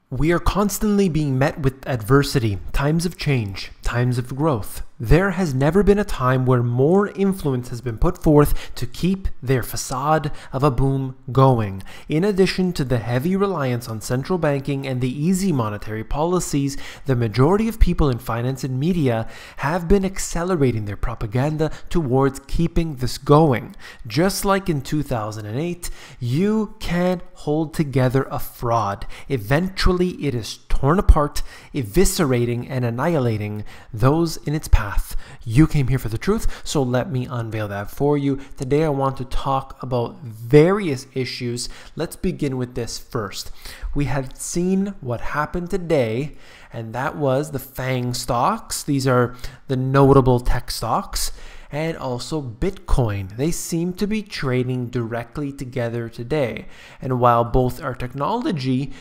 We are constantly being met with adversity, times of change, times of growth. There has never been a time where more influence has been put forth to keep their facade of a boom going. In addition to the heavy reliance on central banking and the easy monetary policies, the majority of people in finance and media have been accelerating their propaganda towards keeping this going. Just like in 2008, you can't hold together a fraud. Eventually, it is torn apart, eviscerating and annihilating those in its path. You came here for the truth, so let me unveil that for you. Today I want to talk about various issues. Let's begin with this first. We had seen what happened today, and that was the Fang Stocks. These are the notable tech stocks. And also Bitcoin. They seem to be trading directly together today. And while both are technology,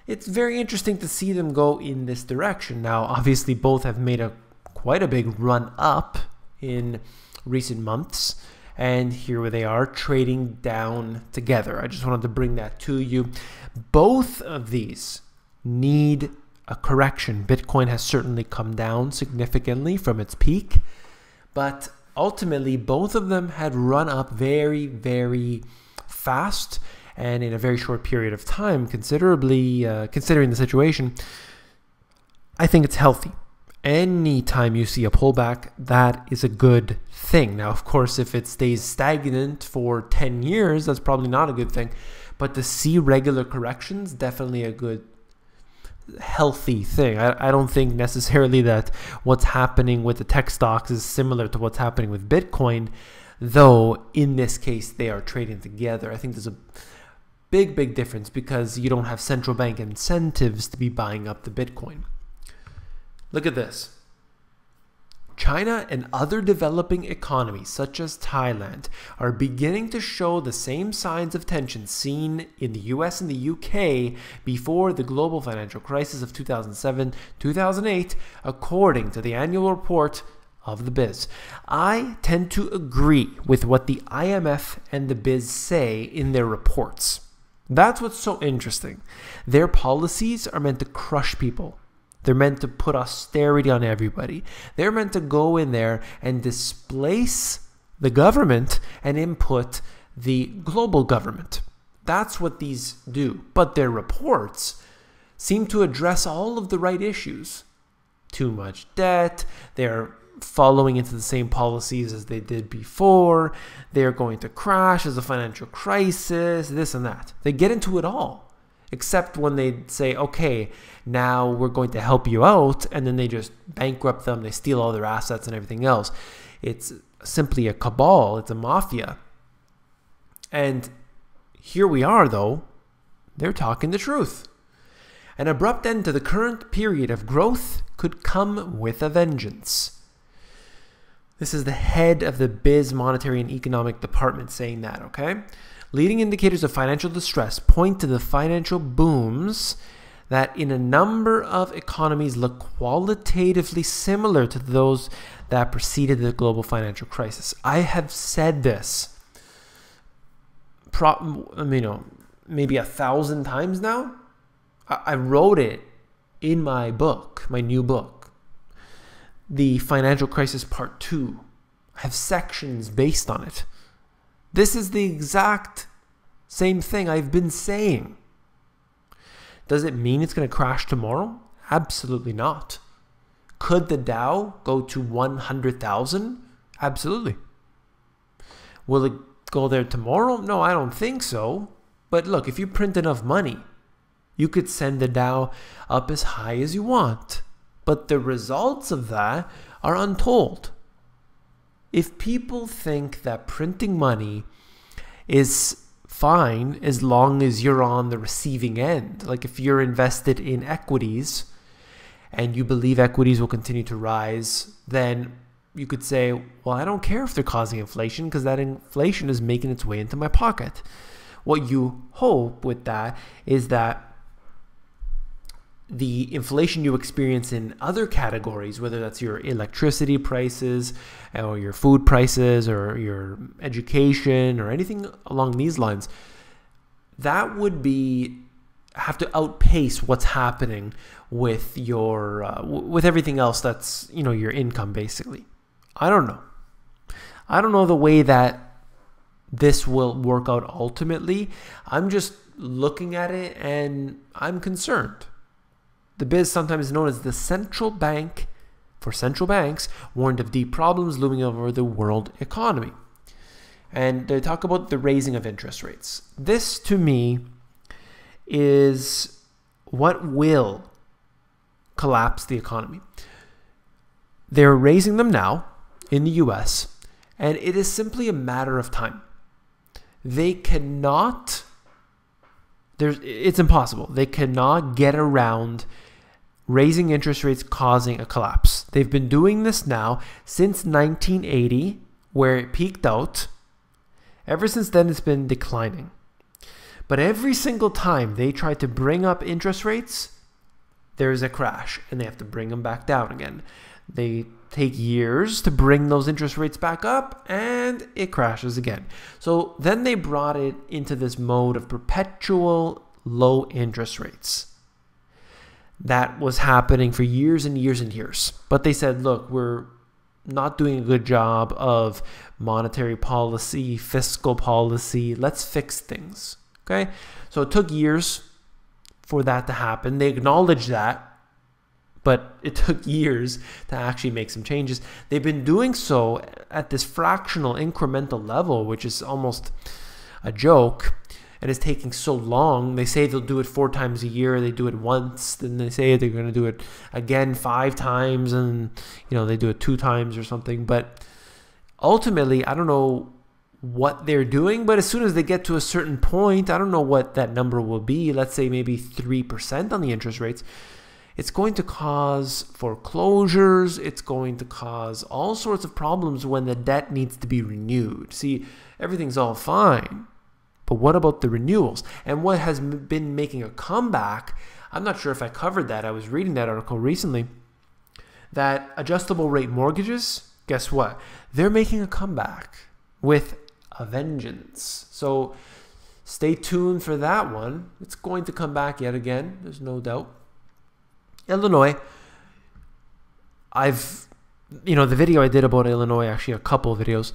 it's very interesting to see them go in this direction. Now, obviously, both have made quite a big run up in recent months. And here they are trading down together. I just wanted to bring that to you. Both of these need a correction. Bitcoin has certainly come down significantly from its peak. But ultimately, both of them had run up very, very fast. And in a very short period of time, considerably, considering the situation, I think it's healthy. Anytime you see a pullback, that is a good thing. Now, of course, if it stays stagnant for 10 years, that's probably not a good thing. But to see regular corrections, definitely a good, healthy thing. I don't think necessarily that what's happening with the tech stocks is similar to what's happening with Bitcoin, though in this case, they are trading together. I think there's a big difference because you don't have central bank incentives to be buying up the Bitcoin. Look at this. China and other developing economies such as Thailand are beginning to show the same signs of tension seen in the US and the UK before the global financial crisis of 2007-2008, according to the annual report of the Biz. I tend to agree with what the IMF and the Biz say in their reports. That's what's so interesting. Their policies are meant to crush people. They're meant to put austerity on everybody. They're meant to go in there and displace the government and input the global government. That's what these do. But their reports seem to address all of the right issues. Too much debt. They're following into the same policies as they did before. They're going to crash as a financial crisis, this and that. They get into it all, except when they say, okay, now we're going to help you out, and then they just bankrupt them, they steal all their assets and everything else. It's simply a cabal, it's a mafia. And here we are, though, they're talking the truth. An abrupt end to the current period of growth could come with a vengeance. This is the head of the Biz Monetary and Economic Department saying that, okay? Leading indicators of financial distress point to the financial booms that in a number of economies look qualitatively similar to those that preceded the global financial crisis. I have said this, maybe 1,000 times now. I wrote it in my book, my new book. The Financial Crisis Part 2. I have sections based on it. This is the exact same thing I've been saying. Does it mean it's going to crash tomorrow? Absolutely not. Could the Dow go to 100,000? Absolutely. Will it go there tomorrow? No, I don't think so. But look, if you print enough money, you could send the Dow up as high as you want. But the results of that are untold. If people think that printing money is fine as long as you're on the receiving end, like if you're invested in equities and you believe equities will continue to rise, then you could say, well, I don't care if they're causing inflation because that inflation is making its way into my pocket. What you hope with that is that the inflation you experience in other categories, whether that's your electricity prices or your food prices or your education or anything along these lines, that would be have to outpace what's happening with your with everything else that's, you know, your income basically. I don't know. I don't know the way that this will work out ultimately. I'm just looking at it and I'm concerned. The biz, sometimes known as the central bank for central banks, warned of deep problems looming over the world economy. And they talk about the raising of interest rates. This, to me, is what will collapse the economy. They're raising them now in the US, and it is simply a matter of time. They cannot, it's impossible. They cannot get around raising interest rates causing a collapse. They've been doing this now since 1980, where it peaked out. Ever since then, it's been declining. But every single time they try to bring up interest rates, there's a crash, and they have to bring them back down again. They take years to bring those interest rates back up, and it crashes again. So then they brought it into this mode of perpetual low interest rates. That was happening for years and years and years. But they said, look, we're not doing a good job of monetary policy, fiscal policy. Let's fix things. Okay? So it took years for that to happen. They acknowledged that. But it took years to actually make some changes. They've been doing so at this fractional incremental level, which is almost a joke, and it's taking so long. They say they'll do it 4 times a year. They do it once, then they say they're going to do it again 5 times, and you know, they do it 2 times or something. But ultimately, I don't know what they're doing, but as soon as they get to a certain point, I don't know what that number will be. Let's say maybe 3% on the interest rates. It's going to cause foreclosures. It's going to cause all sorts of problems when the debt needs to be renewed. See, everything's all fine, but what about the renewals? And what has been making a comeback, I'm not sure if I covered that. I was reading that article recently, that adjustable rate mortgages, guess what? They're making a comeback with a vengeance. So stay tuned for that one. It's going to come back yet again. There's no doubt. Illinois, the video I did about Illinois, actually a couple of videos,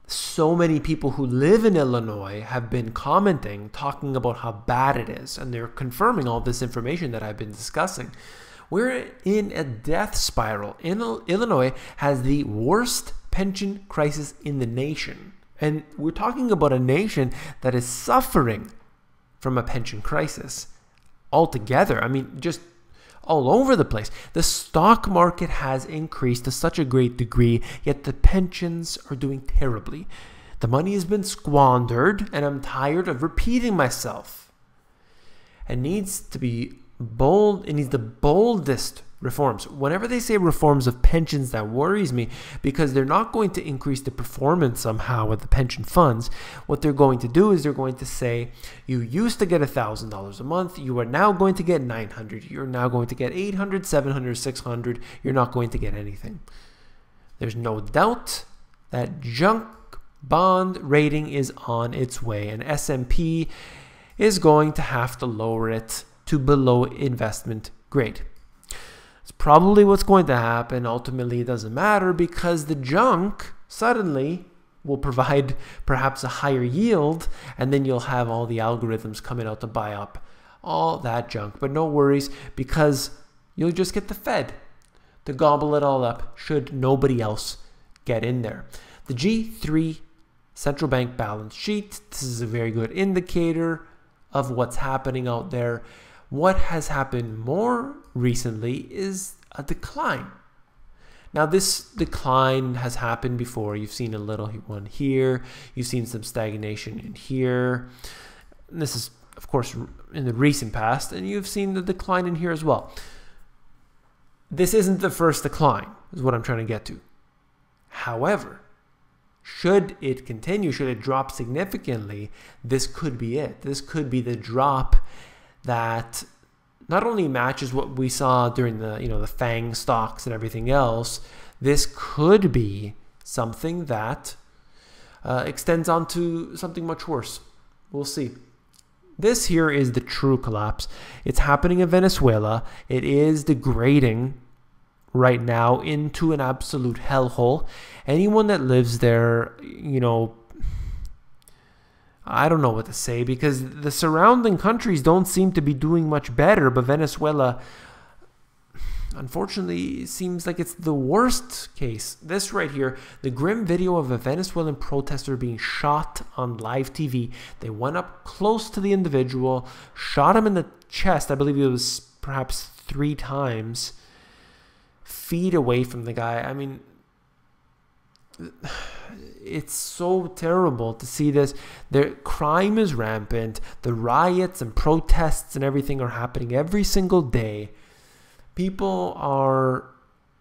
so many people who live in Illinois have been commenting, talking about how bad it is, and they're confirming all this information that I've been discussing. We're in a death spiral. Illinois has the worst pension crisis in the nation, and we're talking about a nation that is suffering from a pension crisis altogether. I mean, just all over the place. The stock market has increased to such a great degree, yet the pensions are doing terribly. The money has been squandered, and I'm tired of repeating myself. It needs to be bold. It needs the boldest reforms. Whenever they say reforms of pensions, that worries me, because they're not going to increase the performance somehow with the pension funds. What they're going to do is they're going to say, you used to get $1,000 a month, you are now going to get $900. You're now going to get $800, $700, $600. You're not going to get anything. There's no doubt that junk bond rating is on its way, and S&P is going to have to lower it to below investment grade. It's probably what's going to happen. Ultimately, it doesn't matter, because the junk suddenly will provide perhaps a higher yield, and then you'll have all the algorithms coming out to buy up all that junk. But no worries, because you'll just get the Fed to gobble it all up should nobody else get in there. The G3 central bank balance sheet, this is a very good indicator of what's happening out there. What has happened more recently is a decline. Now, this decline has happened before. You've seen a little one here. You've seen some stagnation in here. And this is, of course, in the recent past. And you've seen the decline in here as well. This isn't the first decline, is what I'm trying to get to. However, should it continue, should it drop significantly, this could be it. This could be the drop that not only matches what we saw during the Fang Stocks and everything else. This could be something that extends on to something much worse. We'll see. This here is the true collapse. It's happening in Venezuela. It is degrading right now into an absolute hellhole. Anyone that lives there, you know, I don't know what to say, because the surrounding countries don't seem to be doing much better, but Venezuela, unfortunately, seems like it's the worst case. This right here, the grim video of a Venezuelan protester being shot on live TV. They went up close to the individual, shot him in the chest. I believe it was perhaps 3 times, feet away from the guy. I mean, it's so terrible to see this. The crime is rampant. The riots and protests and everything are happening every single day. People are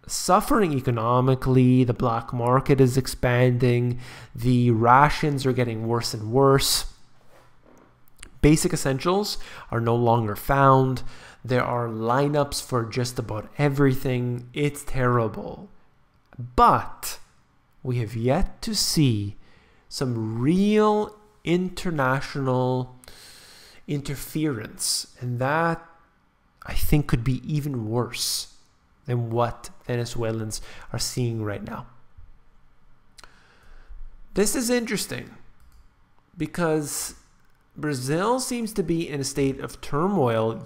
suffering economically. The black market is expanding. The rations are getting worse and worse. Basic essentials are no longer found. There are lineups for just about everything. It's terrible. But we have yet to see some real international interference, and that, I think, could be even worse than what Venezuelans are seeing right now. This is interesting because Brazil seems to be in a state of turmoil,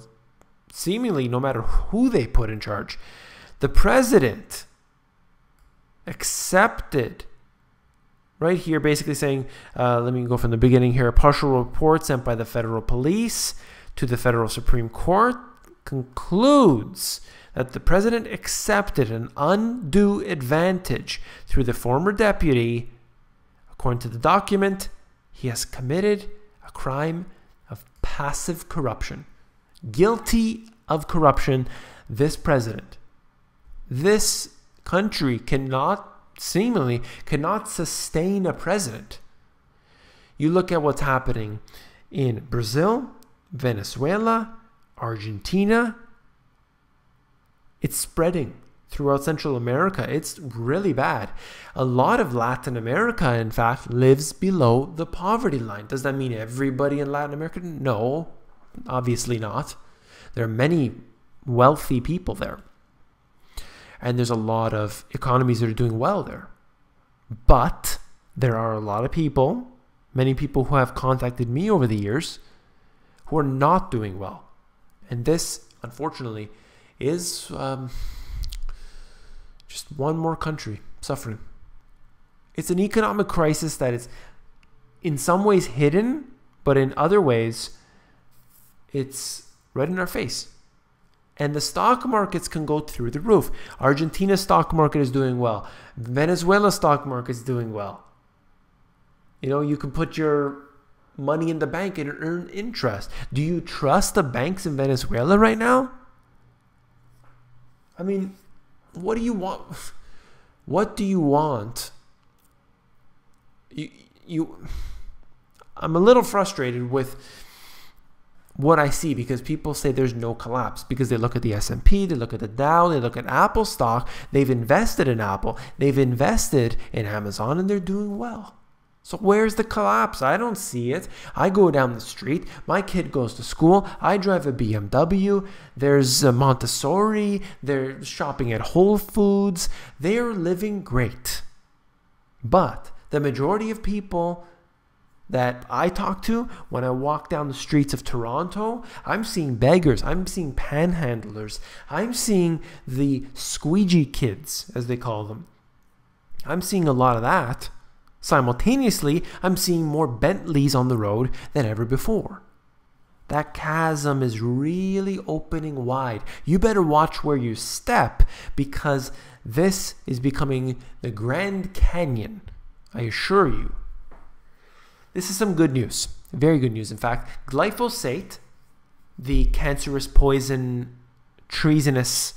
seemingly no matter who they put in charge. The president accepted right here, basically saying, let me go from the beginning here, a partial report sent by the federal police to the federal Supreme Court concludes that the president accepted an undue advantage through the former deputy. According to the document, he has committed a crime of passive corruption. Guilty of corruption, this president. This country seemingly cannot sustain a president. You look at what's happening in Brazil, Venezuela, Argentina. It's spreading throughout Central America. It's really bad. A lot of Latin America, in fact, lives below the poverty line. Does that mean everybody in Latin America? No, obviously not. There are many wealthy people there. And there's a lot of economies that are doing well there. But there are a lot of people, many people who have contacted me over the years, who are not doing well. And this, unfortunately, is just one more country suffering. It's an economic crisis that is in some ways hidden, but in other ways, it's right in our face. And the stock markets can go through the roof. Argentina's stock market is doing well. Venezuela's stock market is doing well. You know, you can put your money in the bank and earn interest. Do you trust the banks in Venezuela right now? I mean, what do you want? What do you want? I'm a little frustrated with what I see, because people say there's no collapse because they look at the S&P, they look at the Dow, they look at Apple stock. They've invested in Apple, they've invested in Amazon, and they're doing well. So where's the collapse? I don't see it. I go down the street, my kid goes to school, I drive a BMW, there's a Montessori, they're shopping at Whole Foods, they're living great. But the majority of people that I talk to, when I walk down the streets of Toronto, I'm seeing beggars, I'm seeing panhandlers, I'm seeing the squeegee kids, as they call them. I'm seeing a lot of that. Simultaneously, I'm seeing more Bentleys on the road than ever before. That chasm is really opening wide. You better watch where you step, because this is becoming the Grand Canyon, I assure you. This is some good news, very good news. In fact, glyphosate, the cancerous, poison, treasonous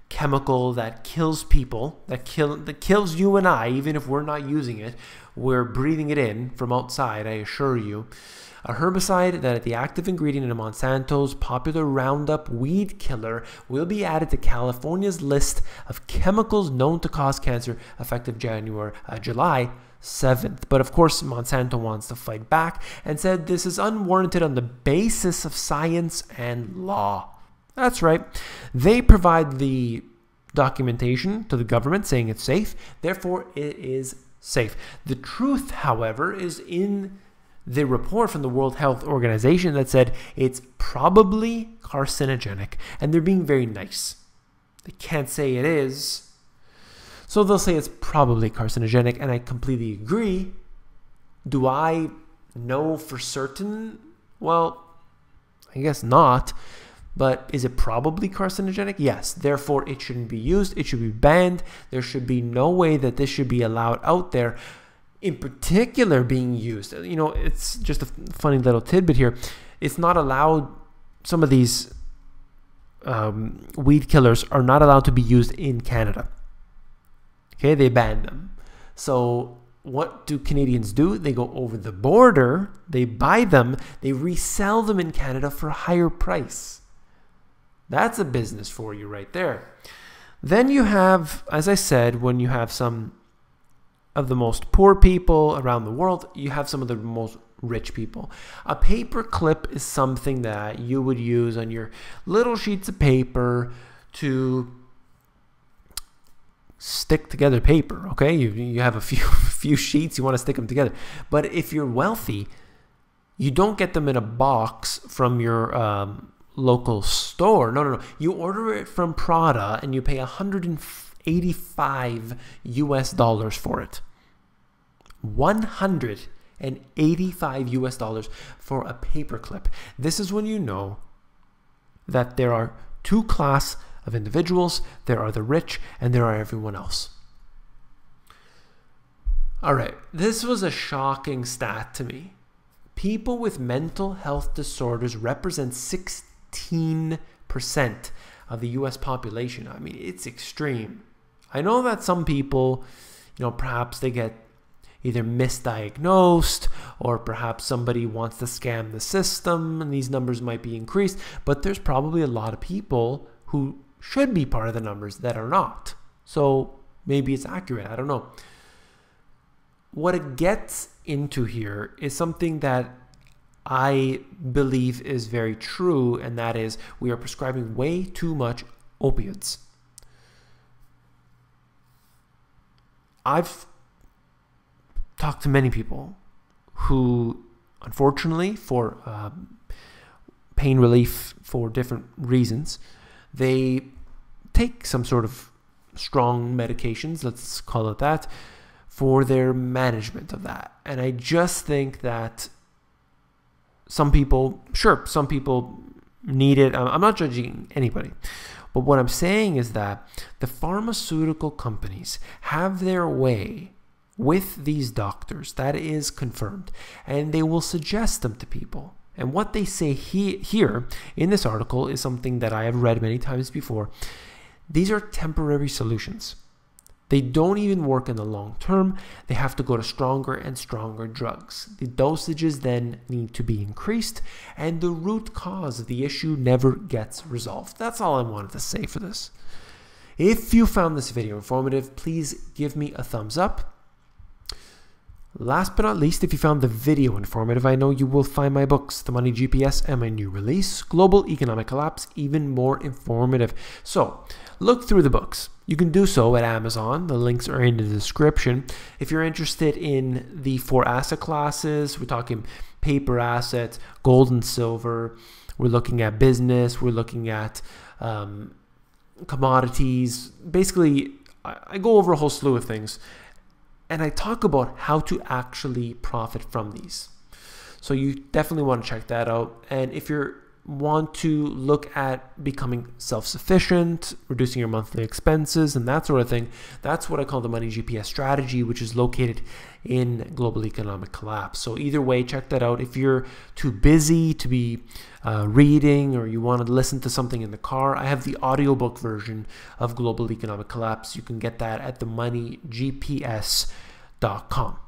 chemical that kills people, that kills you and I, even if we're not using it, we're breathing it in from outside, I assure you. A herbicide that the active ingredient in Monsanto's popular Roundup weed killer will be added to California's list of chemicals known to cause cancer effective July 7th. But of course, Monsanto wants to fight back and said this is unwarranted on the basis of science and law. That's right. They provide the documentation to the government saying it's safe, therefore it is safe. The truth, however, is in the report from the World Health Organization that said it's probably carcinogenic, and they're being very nice. They can't say it is, so they'll say it's probably carcinogenic, and I completely agree. Do I know for certain? Well, I guess not. But is it probably carcinogenic? Yes. Therefore, it shouldn't be used. It should be banned. There should be no way that this should be allowed out there, in particular being used. You know, it's just a funny little tidbit here. It's not allowed, some of these weed killers are not allowed to be used in Canada. Okay, they banned them. So what do Canadians do? They go over the border, they buy them, they resell them in Canada for a higher price. That's a business for you right there. Then you have, as I said, when you have some of the most poor people around the world, you have some of the most rich people. A paper clip is something that you would use on your little sheets of paper to stick together paper. Okay, you have a few sheets, you want to stick them together. But if you're wealthy, you don't get them in a box from your local store. No. You order it from Prada and you pay $185 US for it. $185 US for a paper clip. This is when you know that there are two classes of individuals. There are the rich and there are everyone else. All right, this was a shocking stat to me. People with mental health disorders represent 16% of the US population. I mean, it's extreme. I know that some people, perhaps they get either misdiagnosed or perhaps somebody wants to scam the system and these numbers might be increased, but there's probably a lot of people who should be part of the numbers that are not. So maybe it's accurate. I don't know. What it gets into here is something that I believe is very true, and that is we are prescribing way too much opiates. I've talked to many people who, unfortunately, for pain relief for different reasons, they take some sort of strong medications, let's call it that, for their management of that. And I just think that some people need it. I'm not judging anybody. But what I'm saying is that the pharmaceutical companies have their way with these doctors. That is confirmed. And they will suggest them to people. And what they say here in this article is something that I have read many times before. These are temporary solutions. They don't even work in the long term. They have to go to stronger and stronger drugs. The dosages then need to be increased, and the root cause of the issue never gets resolved. That's all I wanted to say for this. If you found this video informative, please give me a thumbs up. Last but not least, if you found the video informative, I know you will find my books, The Money GPS and my new release, Global Economic Collapse, even more informative. So, look through the books. You can do so at Amazon. The links are in the description. If you're interested in the 4 asset classes, we're talking paper assets, gold and silver. We're looking at business. We're looking at commodities. Basically, I go over a whole slew of things. And I talk about how to actually profit from these. So you definitely want to check that out. And if you want to look at becoming self-sufficient, reducing your monthly expenses and that sort of thing, that's what I call the Money GPS strategy, which is located in Global Economic Collapse. So either way, check that out. If you're too busy to be reading, or you want to listen to something in the car, I have the audiobook version of Global Economic Collapse. You can get that at themoneygps.com.